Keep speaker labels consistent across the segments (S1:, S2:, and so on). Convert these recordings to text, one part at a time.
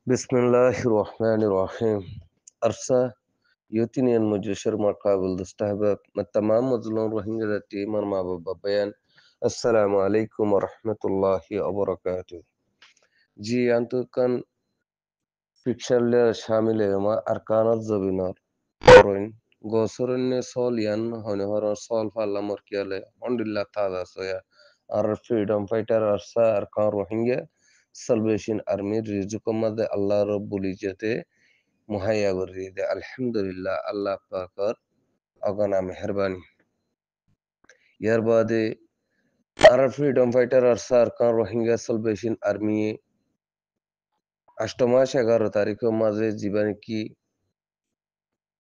S1: Bismillahir Rahmanir Rahim. Arsa Yutinian Mujashir Maqabul Dustahbab Matamam Muzlun Rohingya Dati Marmaba Bayan Assalamu alaikum wa rahmatullahi wa barakatuh. जी अंतुकन फिक्शनले शामिल है अरकानत जबिनार Orin Gosurin Sol Yan Honor Sol Falamor Kiale Ondilla Tada Soya our freedom fighter Arsa Arkan Rohingya Salvation Army Rizukumad Allah Rabbulijate Muhaya Guride Alhamdulillah Allah Pakar Agana Meherbani Yarbade our freedom fighter Arsa Arkan Rohingya Salvation Army Ashtomash 11 তারিখের মাঝে জীবনে কি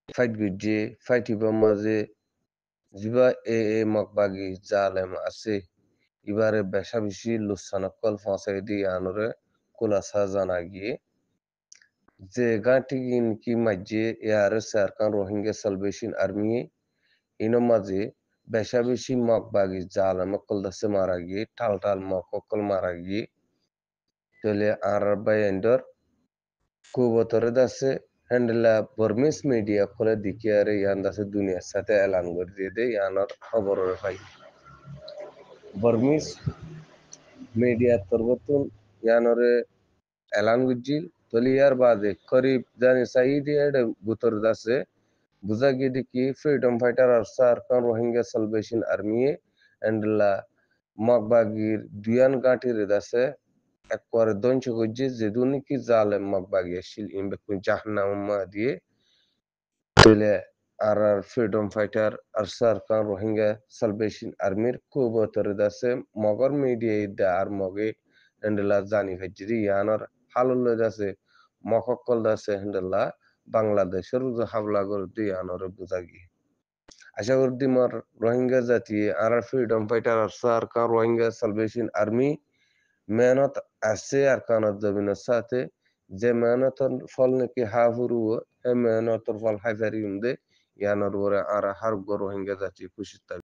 S1: fight গিয়ে fight ইবার মাঝে জিবা এ মকবাগি জালেম আছে ইবারে বেশা বেশি লুসানকল ফাঁসাই দিয়ে আনরে কুলাসা জানা গিয়ে যে গাঁটি কি মাঝে এয়ারে সারকান রোহিঙ্গা সালভেশন আর্মি ইনো মাঝে বেশা বেশি মকবাগি জালেম কল দাসে মারা গিয়ে টাল টাল মককল মারা গিয়ে চলে আর বাইন্ডর কুবতরে দাসে হ্যান্ডেলা বর্মিস মিডিয়া খোলে দিকিয়ারে ইয়ান দাসে দুনিয়ার সাথে এলান করে দিয়ে দে ইয়ানোর খবরের ভাই বর্মিস মিডিয়া তরবতুন ইয়ানরে এলান গুজিল তলিয়ার বাদে করিব জানি সাইদি এডে গুতর দাসে বুঝা গিয়ে দেখি ফ্রিডম ফাইটার আর সারকান রোহিঙ্গা সালভেশন আর্মি এন্ডলা মকবাগির দুয়ান গাঁটি দাসে একবারে দঞ্চ গজ্জে যে দুনিকি জালেম মকবাগি শিল ইমবেকুন জাহান্নামা দিয়ে তলে আর ফ্রিডম ফাইটার আর সারকান রোহিঙ্গা সালভেশন আর্মির কুবতরে দাসে মগর মিডিয়া ইদা আর মগে হেন্ডেলা জানি ভেজিরি ইয়ানোর হালুল্লে দাসে মককল দাসে হেন্ডেলা বাংলাদেশের হাবলা করে দিয়ে আনোরে বুঝাগি আশা করি মর রোহিঙ্গা জাতি আর ফ্রিডম ফাইটার আর সারকান রোহিঙ্গা সালভেশন আর্মি মেহনত আছে আর কানত জমিনের সাথে যে মেহনতর ফল নাকি হাফুরু হে মেহনতর ফল হাইফারি দে ইয়ানোর আর হার রোহিঙ্গা জাতি খুশি